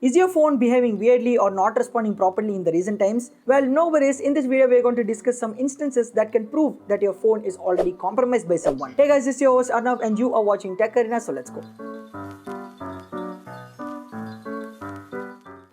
Is your phone behaving weirdly or not responding properly in the recent times? Well, no worries. In this video, we are going to discuss some instances that can prove that your phone is already compromised by someone. Hey guys, this is your host Arnav and you are watching Tech Arena, so let's go.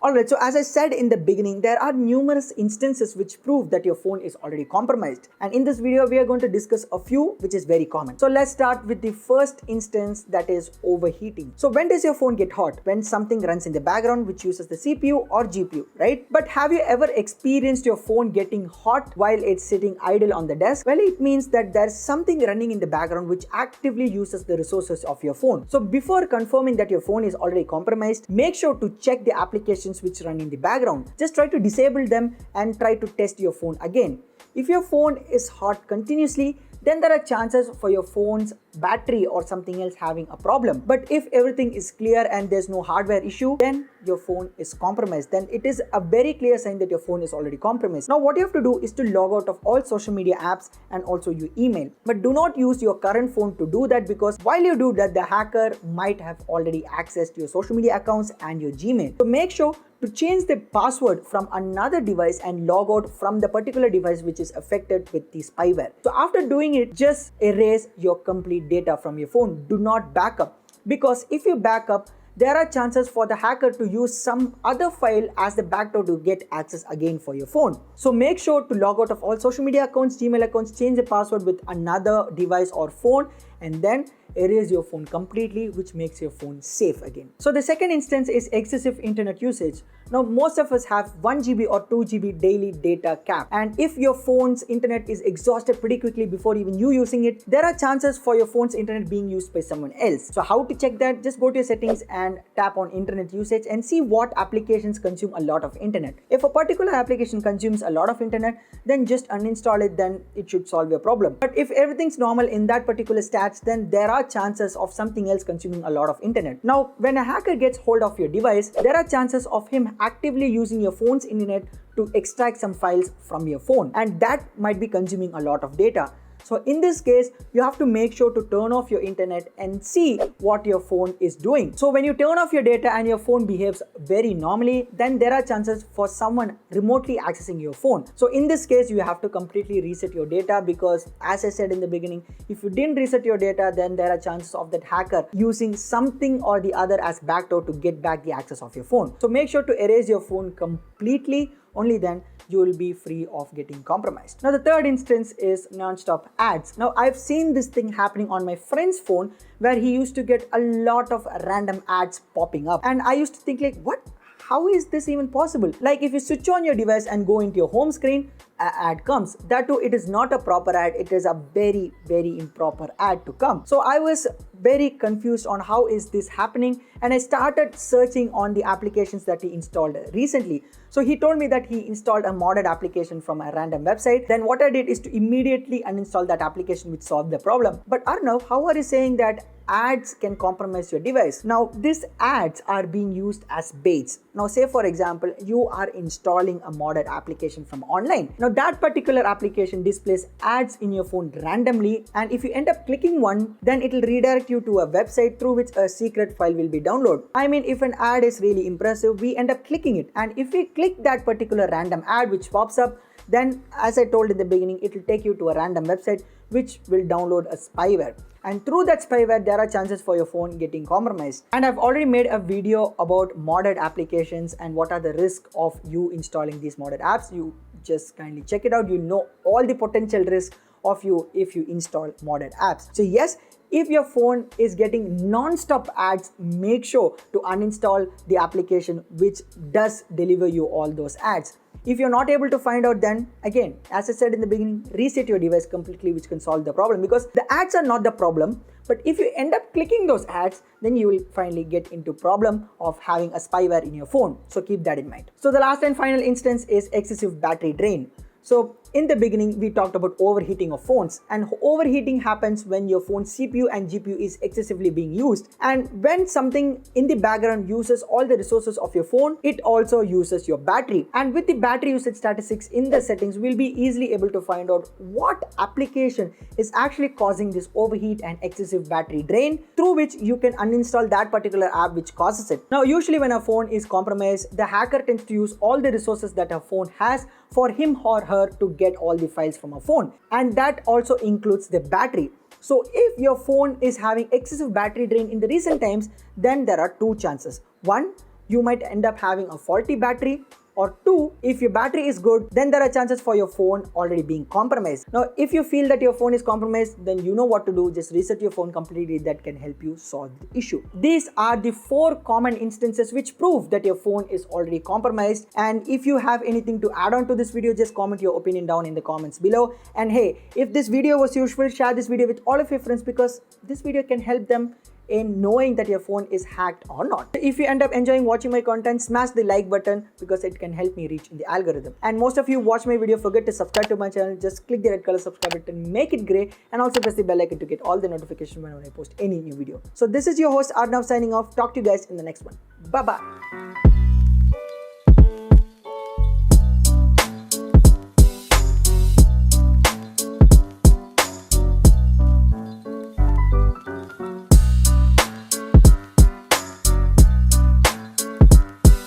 Alright, so as I said in the beginning, there are numerous instances which prove that your phone is already compromised. And in this video, we are going to discuss a few which is very common. So let's start with the first instance, that is overheating. So when does your phone get hot? When something runs in the background which uses the CPU or GPU, right? But have you ever experienced your phone getting hot while it's sitting idle on the desk? Well, it means that there's something running in the background which actively uses the resources of your phone. So before confirming that your phone is already compromised, make sure to check the applications which run in the background. Just try to disable them and try to test your phone again. If your phone is hot continuously, then there are chances for your phone's battery or something else having a problem. But if everything is clear and there's no hardware issue, then your phone is compromised. Then it is a very clear sign that your phone is already compromised. Now what you have to do is to log out of all social media apps and also your email. But do not use your current phone to do that, because while you do that, the hacker might have already accessed your social media accounts and your Gmail. So make sure to change the password from another device and log out from the particular device which is affected with the spyware. So after doing it, just erase your complete data from your phone. Do not back up, because if you back up, there are chances for the hacker to use some other file as the backdoor to get access again for your phone. So make sure to log out of all social media accounts, Gmail accounts, change the password with another device or phone, and then erase your phone completely, which makes your phone safe again. So the second instance is excessive internet usage. Now most of us have 1 GB or 2 GB daily data cap, and if your phone's internet is exhausted pretty quickly before even you using it, there are chances for your phone's internet being used by someone else. So how to check that? Just go to your settings and tap on internet usage and see what applications consume a lot of internet. If a particular application consumes a lot of internet, then just uninstall it, then it should solve your problem. But if everything's normal in that particular stats, then there are chances of something else consuming a lot of internet. Now when a hacker gets hold of your device, there are chances of him actively using your phone's internet to extract some files from your phone, and that might be consuming a lot of data. So in this case, you have to make sure to turn off your internet and see what your phone is doing. So when you turn off your data and your phone behaves very normally, then there are chances for someone remotely accessing your phone. So in this case, you have to completely reset your data, because as I said in the beginning, if you didn't reset your data, then there are chances of that hacker using something or the other as backdoor to get back the access of your phone. So make sure to erase your phone completely. Only then you will be free of getting compromised. Now the third instance is NonStop Ads. Now I've seen this thing happening on my friend's phone, where he used to get a lot of random ads popping up, and I used to think like, what? How is this even possible? Like if you switch on your device and go into your home screen, an ad comes. That too, it is not a proper ad. It is a very improper ad to come. So I was very confused on how is this happening, and I started searching on the applications that he installed recently. So he told me that he installed a modded application from a random website. Then what I did is to immediately uninstall that application, which solved the problem. But Arnav, how are you saying that ads can compromise your device? Now these ads are being used as baits. Now say for example, you are installing a modded application from online. Now that particular application displays ads in your phone randomly, and if you end up clicking one, then it will redirect you to a website through which a secret file will be downloaded. I mean, if an ad is really impressive, we end up clicking it, and if we click that particular random ad which pops up, then as I told in the beginning, it will take you to a random website which will download a spyware, and through that spyware there are chances for your phone getting compromised. And I've already made a video about modded applications and what are the risks of you installing these modded apps. You just kindly check it out. You know all the potential risks of you if you install modded apps. So yes, if your phone is getting non-stop ads, make sure to uninstall the application which does deliver you all those ads. If you're not able to find out, then again, as I said in the beginning, reset your device completely, which can solve the problem, because the ads are not the problem. But if you end up clicking those ads, then you will finally get into problem of having a spyware in your phone. So keep that in mind. So the last and final instance is excessive battery drain. So in the beginning, we talked about overheating of phones, and overheating happens when your phone's CPU and GPU is excessively being used. And when something in the background uses all the resources of your phone, it also uses your battery. And with the battery usage statistics in the settings, we'll be easily able to find out what application is actually causing this overheat and excessive battery drain, through which you can uninstall that particular app which causes it. Now, usually when a phone is compromised, the hacker tends to use all the resources that a phone has for him or her to get all the files from a phone, and that also includes the battery. So if your phone is having excessive battery drain in the recent times, then there are two chances. One, you might end up having a faulty battery, or two, if your battery is good, then there are chances for your phone already being compromised. Now, if you feel that your phone is compromised, then you know what to do. Just reset your phone completely. That can help you solve the issue. These are the 4 common instances which prove that your phone is already compromised. And if you have anything to add on to this video, just comment your opinion down in the comments below. And hey, if this video was useful, share this video with all of your friends, because this video can help them in knowing that your phone is hacked or not. If you end up enjoying watching my content, smash the like button, because it can help me reach in the algorithm. And most of you watch my video, forget to subscribe to my channel. Just click the red color subscribe button, make it gray, and also press the bell icon to get all the notifications whenever I post any new video. So this is your host Arnav signing off. Talk to you guys in the next one. Bye bye.